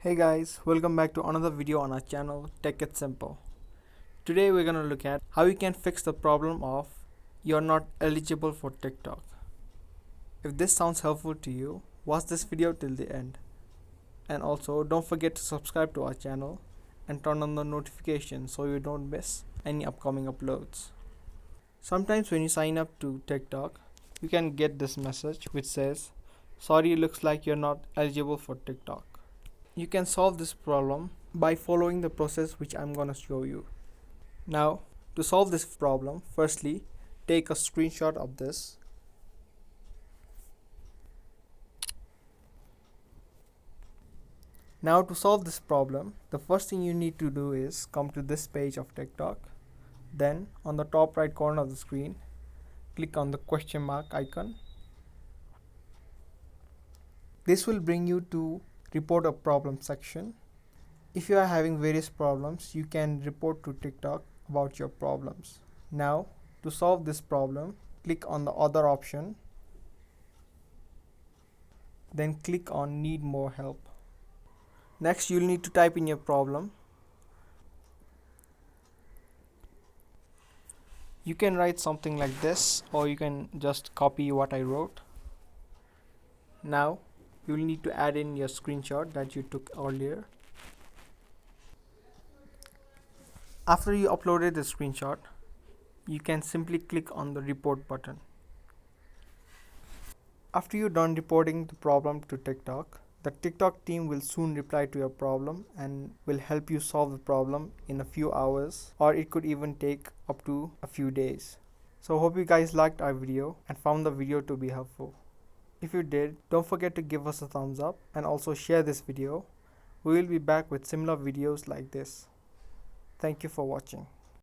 Hey guys, welcome back to another video on our channel Tech It Simple. Today we're gonna look at how you can fix the problem of you're not eligible for TikTok. If this sounds helpful to you, watch this video till the end. And also don't forget to subscribe to our channel and turn on the notifications so you don't miss any upcoming uploads. Sometimes when you sign up to TikTok, you can get this message which says, "Sorry, looks like you're not eligible for TikTok." You can solve this problem by following the process which I'm gonna show you. Now, to solve this problem, firstly, take a screenshot of this. Now to solve this problem, the first thing you need to do is come to this page of TikTok. Then on the top right corner of the screen, click on the question mark icon. This will bring you to report a problem section. If you are having various problems, you can report to TikTok about your problems. Now, to solve this problem, click on the other option. Then click on need more help. Next, you'll need to type in your problem. You can write something like this, or you can just copy what I wrote. Now, you'll need to add in your screenshot that you took earlier. After you uploaded the screenshot, you can simply click on the report button. After you're done reporting the problem to TikTok, the TikTok team will soon reply to your problem and will help you solve the problem in a few hours, or it could even take up to a few days. So hope you guys liked our video and found the video to be helpful. If you did, don't forget to give us a thumbs up and also share this video. We will be back with similar videos like this. Thank you for watching.